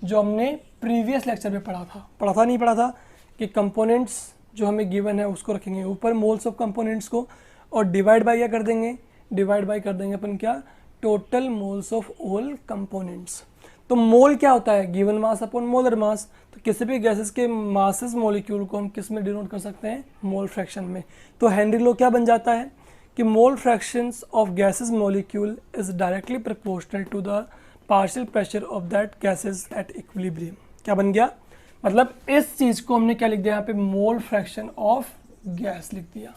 [SPEAKER 1] जो हमने प्रीवियस लेक्चर में पढ़ा था कि कंपोनेंट्स जो हमें गिवन है उसको रखेंगे ऊपर मोल्स ऑफ कंपोनेंट्स को, और डिवाइड बाय क्या कर देंगे, डिवाइड बाय कर देंगे अपन क्या, total moles of all components. तो मोल क्या होता है, given mass upon molar mass. तो किसी भी गैसेस के मासेस मॉलिक्यूल को हम किस में डिनोट कर सकते हैं, मोल फ्रैक्शन में। तो हेनरी लॉ क्या बन जाता है कि mole fractions of gases molecule is directly proportional to the partial pressure of that gases at equilibrium. क्या बन गया, मतलब इस चीज़ को हमने क्या लिख दिया यहाँ पे, मोल फ्रैक्शन ऑफ गैस लिख दिया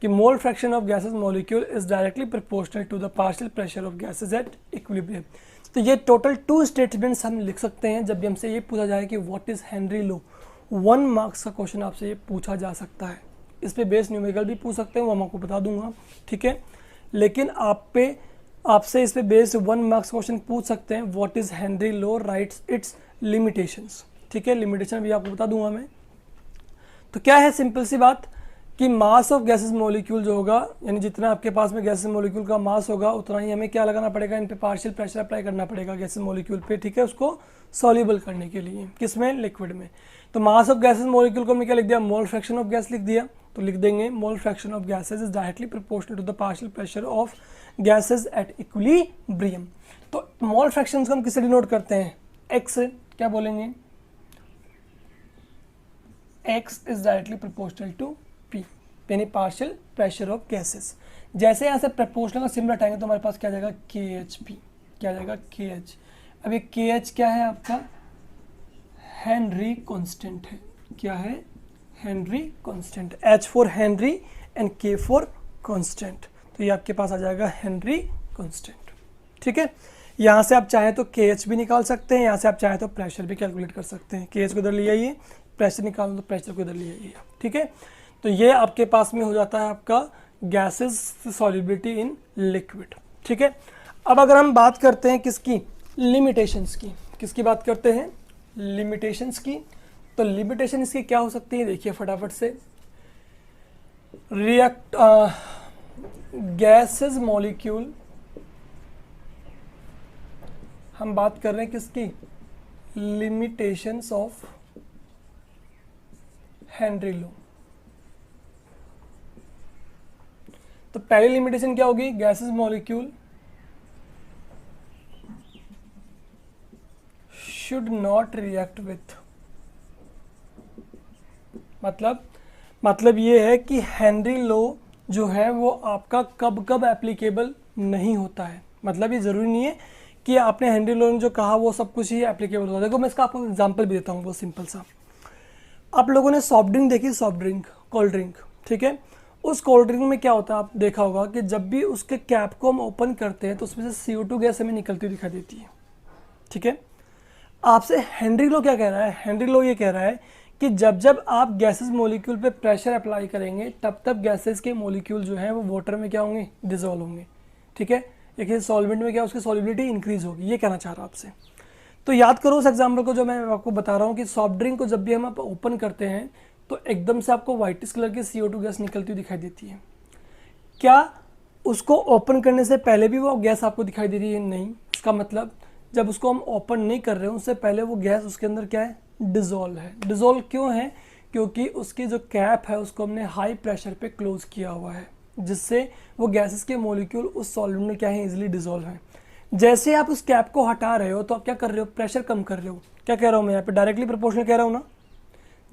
[SPEAKER 1] कि mole fraction of gases molecule is directly proportional to the partial pressure of gases at equilibrium. तो ये टोटल 2 स्टेटमेंट्स हम लिख सकते हैं जब भी हमसे ये पूछा जाए कि what is Henry law. 1 marks का क्वेश्चन आपसे ये पूछा जा सकता है, इस पे बेस न्यूमेरिकल भी पूछ सकते हैं, वो मैं आपको बता दूंगा, ठीक है। लेकिन आपसे इस पे बेस्ड 1 मार्क्स क्वेश्चन पूछ सकते हैं, what is Henry law rights it's limitations, ठीक है। लिमिटेशन भी आपको बता दूंगा मैं। तो क्या है, सिंपल सी बात कि मास ऑफ गैसेस मॉलिक्यूल जो होगा, यानी जितना आपके पास में गैसेस मॉलिक्यूल का मास होगा उतना ही हमें क्या लगाना पड़ेगा, इन पे पार्शियल प्रेशर अप्लाई करना पड़ेगा गैसेस मॉलिक्यूल पे, ठीक है, उसको सॉल्युबल करने के लिए, किसमें, लिक्विड में। तो मास ऑफ गैसेस मॉलिक्यूल को हमने क्या लिख दिया, मोल फ्रैक्शन ऑफ गैस लिख दिया। तो लिख देंगे mole fraction of gases is directly proportional to the partial pressure of gases at equilibrium. तो मोल फ्रैक्शन को हम किससे डिनोट करते हैं, एक्स से। क्या बोलेंगे, x is directly proportional to p, यानी पार्शियल प्रेशर ऑफ गैसेस। जैसे यहाँ से प्रोपोर्शनल का सिंबल हटाएंगे तो हमारे पास क्या जाएगा, के एच पी, क्या जाएगा, के एच। अब ये के एच क्या है आपका, हेनरी कांस्टेंट है, क्या है, Henry constant, H for Henry and के फॉर कांस्टेंट। तो ये आपके पास आ जाएगा हेनरी कांस्टेंट, ठीक है। यहाँ से आप चाहें तो के एच भी निकाल सकते हैं, यहाँ से आप चाहें तो प्रेशर भी कैलकुलेट कर सकते हैं। के एच को इधर ले आइए, प्रेशर निकालो तो प्रेशर को इधर ले आइए, ठीक है। तो ये आपके पास में हो जाता है आपका गैसेस सॉल्युबिलिटी इन लिक्विड, ठीक है। अब अगर हम बात करते हैं किसकी, लिमिटेशंस की, किसकी बात करते हैं, लिमिटेशंस की। तो लिमिटेशन इसकी क्या हो सकती है, देखिए फटाफट से, रिएक्ट गैसेस मॉलिक्यूल, हम बात कर रहे हैं किसकी, लिमिटेशंस ऑफ हेनरी लॉ। तो पहली लिमिटेशन क्या होगी, gases molecule should not react with, मतलब ये है कि हेनरी लॉ जो है वो आपका कब कब एप्लीकेबल नहीं होता है। मतलब ये ज़रूरी नहीं है कि आपने हेनरी लॉ ने जो कहा वो सब कुछ ही एप्लीकेबल होता है। देखो मैं इसका आपको एग्जांपल भी देता हूँ, बहुत सिंपल सा। आप लोगों ने सॉफ्ट ड्रिंक देखी, सॉफ्ट ड्रिंक, कोल्ड ड्रिंक, ठीक है। उस कोल्ड ड्रिंक में क्या होता है, आप देखा होगा कि जब भी उसके कैप को हम ओपन करते हैं तो उसमें से CO2 गैस हमें निकलती हुई दिखाई देती है, ठीक है। आपसे हेनरी लॉ क्या कह रहा है, हेनरी लॉ ये कह रहा है कि जब जब आप गैसेस मॉलिक्यूल पे प्रेशर अप्लाई करेंगे तब तब गैसेस के मॉलिक्यूल जो हैं वो वाटर में क्या होंगे, डिजोल्व होंगे, ठीक है। देखिए सॉल्वेंट में क्या उसकी सॉल्युबिलिटी इंक्रीज होगी, ये कहना चाह रहा हूँ आपसे। तो याद करो उस एग्जाम्पल को जो मैं आपको बता रहा हूँ कि सॉफ्ट ड्रिंक को जब भी हम आप ओपन करते हैं तो एकदम से आपको वाइटिश कलर की CO2 गैस निकलती हुई दिखाई देती है। क्या उसको ओपन करने से पहले भी वो गैस आपको दिखाई दे रही है, नहीं। इसका मतलब जब उसको हम ओपन नहीं कर रहे हैं उससे पहले वो गैस उसके अंदर क्या है, डिजोल्व है। डिजोल्व क्यों है, क्योंकि उसकी जो कैप है उसको हमने हाई प्रेशर पे क्लोज किया हुआ है, जिससे वो गैसेस के मॉलिक्यूल उस सॉल्वेंट में क्या है, इजीली डिजोल्व है। जैसे आप उस कैप को हटा रहे हो तो आप क्या कर रहे हो, प्रेशर कम कर रहे हो। क्या कह रहा हूँ मैं यहाँ पे, डायरेक्टली प्रोपोर्शनल कह रहा हूँ ना।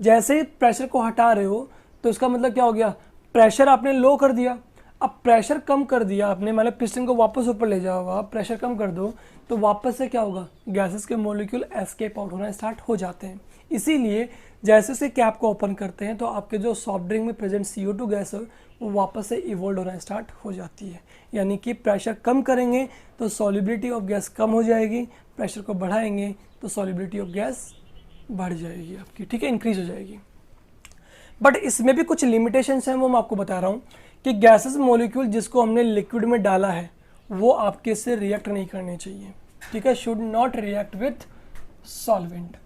[SPEAKER 1] जैसे ही प्रेशर को हटा रहे हो तो इसका मतलब क्या हो गया, प्रेशर आपने लो कर दिया। अब प्रेशर कम कर दिया आपने, मतलब पिस्टन को वापस ऊपर ले जाओगा, प्रेशर कम कर दो तो वापस से क्या होगा, गैसेस के मॉलिक्यूल एस्केप आउट होना स्टार्ट हो जाते हैं। इसीलिए जैसे से कैप को ओपन करते हैं तो आपके जो सॉफ्ट ड्रिंक में प्रेजेंट CO2 गैस है वो वापस से इवोल्व होना स्टार्ट हो जाती है। यानी कि प्रेशर कम करेंगे तो सॉल्युबिलिटी ऑफ गैस कम हो जाएगी, प्रेशर को बढ़ाएंगे तो सॉल्युबिलिटी ऑफ गैस बढ़ जाएगी आपकी, ठीक है, इंक्रीज हो जाएगी। बट इसमें भी कुछ लिमिटेशंस हैं, वो मैं आपको बता रहा हूँ कि गैसेस मॉलिक्यूल जिसको हमने लिक्विड में डाला है वो आपके से रिएक्ट नहीं करने चाहिए, ठीक है, should not react with solvent.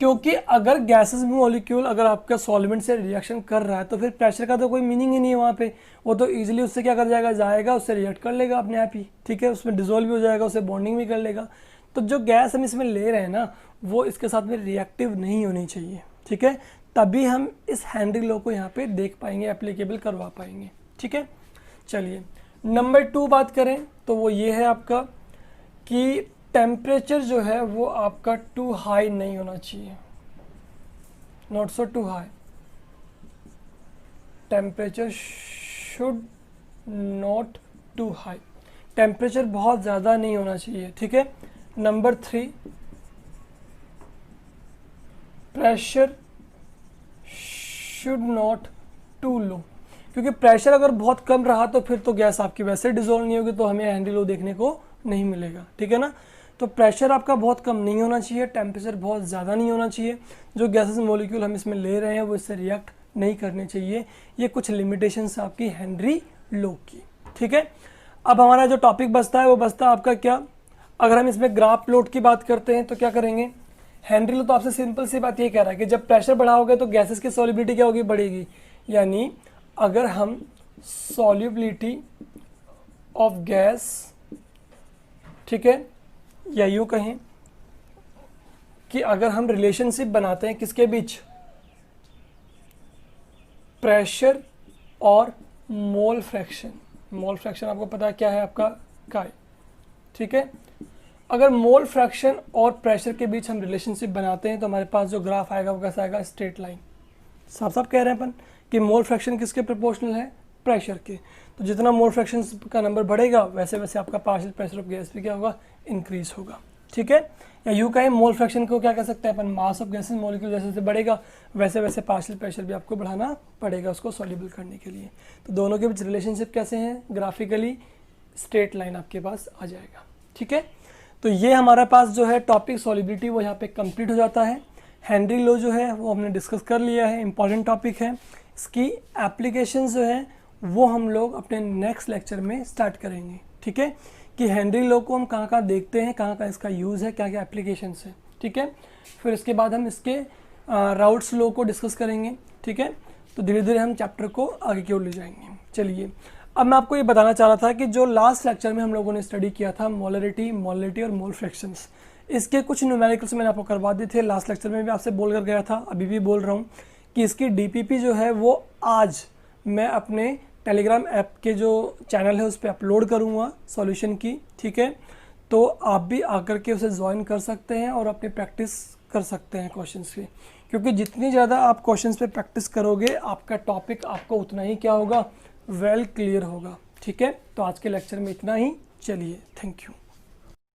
[SPEAKER 1] क्योंकि अगर गैसेस मॉलिक्यूल अगर आपका सॉल्वेंट से रिएक्शन कर रहा है तो फिर प्रेशर का तो कोई मीनिंग ही नहीं है वहाँ पे, वो तो इजीली उससे क्या कर जाएगा उससे रिएक्ट कर लेगा अपने आप ही, ठीक है, उसमें डिजोल्व भी हो जाएगा, उससे बॉन्डिंग भी कर लेगा। तो जो गैस हम इसमें ले रहे हैं ना वो इसके साथ में रिएक्टिव नहीं होनी चाहिए, ठीक है, तभी हम इस हेनरी लॉ को यहाँ पे देख पाएंगे, एप्लीकेबल करवा पाएंगे, ठीक है। चलिए नंबर 2 बात करें तो वो ये है आपका कि टेम्परेचर जो है वो आपका टू हाई नहीं होना चाहिए, not so too high, temperature should not too high, temperature बहुत ज़्यादा नहीं होना चाहिए, ठीक है। Number 3 pressure should not too low, क्योंकि प्रेशर अगर बहुत कम रहा तो फिर तो गैस आपकी वैसे डिजोल्व नहीं होगी, तो हमें हेनरी लॉ देखने को नहीं मिलेगा, ठीक है ना। तो प्रेशर आपका बहुत कम नहीं होना चाहिए, टेम्परेचर बहुत ज़्यादा नहीं होना चाहिए, जो गैसेस मॉलिक्यूल हम इसमें ले रहे हैं वो इससे रिएक्ट नहीं करने चाहिए। ये कुछ लिमिटेशंस आपकी हेनरी लॉ की, ठीक है। अब हमारा जो टॉपिक बचता है वो बचता है आपका क्या, अगर हम इसमें ग्राफ प्लॉट की बात करते हैं तो क्या करेंगे। हेनरी लॉ तो आपसे सिंपल सी बात ये कह रहा है कि जब प्रेशर बढ़ा होगा तो गैसेस की सॉल्युबिलिटी क्या होगी, बढ़ेगी। यानी अगर हम सॉल्युबिलिटी ऑफ गैस, ठीक है, या यूँ कहें कि अगर हम रिलेशनशिप बनाते हैं किसके बीच, प्रेशर और मोल फ्रैक्शन, मोल फ्रैक्शन आपको पता है क्या है आपका काई, ठीक है। अगर मोल फ्रैक्शन और प्रेशर के बीच हम रिलेशनशिप बनाते हैं तो हमारे पास जो ग्राफ आएगा वो कैसा आएगा, स्ट्रेट लाइन। साफ साफ कह रहे हैं अपन कि मोल फ्रैक्शन किसके प्रोपोर्शनल है, प्रेशर के, तो जितना मोल फ्रैक्शन का नंबर बढ़ेगा वैसे वैसे आपका पार्शियल प्रेशर ऑफ गैस भी क्या होगा, इंक्रीज होगा, ठीक है। या यूँ कहें मोल फ्रैक्शन को क्या कह सकते हैं अपन, मास ऑफ गैसेस मॉलिक्यूल जैसे जैसे बढ़ेगा वैसे वैसे पार्शियल प्रेशर भी आपको बढ़ाना पड़ेगा उसको सॉल्युबल करने के लिए। तो दोनों के बीच रिलेशनशिप कैसे हैं, ग्राफिकली स्ट्रेट लाइन आपके पास आ जाएगा, ठीक है। तो ये हमारे पास जो है टॉपिक सॉल्युबिलिटी वो यहाँ पे कंप्लीट हो जाता है। हेनरी लॉ जो है वो हमने डिस्कस कर लिया है, इंपॉर्टेंट टॉपिक है। इसकी एप्लीकेशंस जो है वो हम लोग अपने नेक्स्ट लेक्चर में स्टार्ट करेंगे, ठीक है, कि हेनरी लॉ को हम कहाँ कहाँ देखते हैं, कहाँ कहाँ इसका यूज़ है, क्या क्या एप्लीकेशंस है, ठीक है। फिर इसके बाद हम इसके राउट्स लॉ को डिस्कस करेंगे, ठीक है। तो धीरे धीरे हम चैप्टर को आगे की ओर ले जाएंगे। चलिए अब मैं आपको ये बताना चाह रहा था कि जो लास्ट लेक्चर में हम लोगों ने स्टडी किया था मोलरिटी, मोलिटी और मोल फ्रैक्शंस, इसके कुछ न्यूमेरिकल्स मैंने आपको करवा दिए थे। लास्ट लेक्चर में भी आपसे बोल कर गया था, अभी भी बोल रहा हूँ कि इसकी डीपीपी जो है वो आज मैं अपने टेलीग्राम ऐप के जो चैनल है उस पर अपलोड करूँगा सॉल्यूशन की, ठीक है। तो आप भी आकर के उसे ज्वाइन कर सकते हैं और अपनी प्रैक्टिस कर सकते हैं क्वेश्चंस की, क्योंकि जितनी ज़्यादा आप क्वेश्चंस पे प्रैक्टिस करोगे आपका टॉपिक आपको उतना ही क्या होगा, वेल क्लियर होगा, ठीक है। तो आज के लेक्चर में इतना ही, चलिए थैंक यू।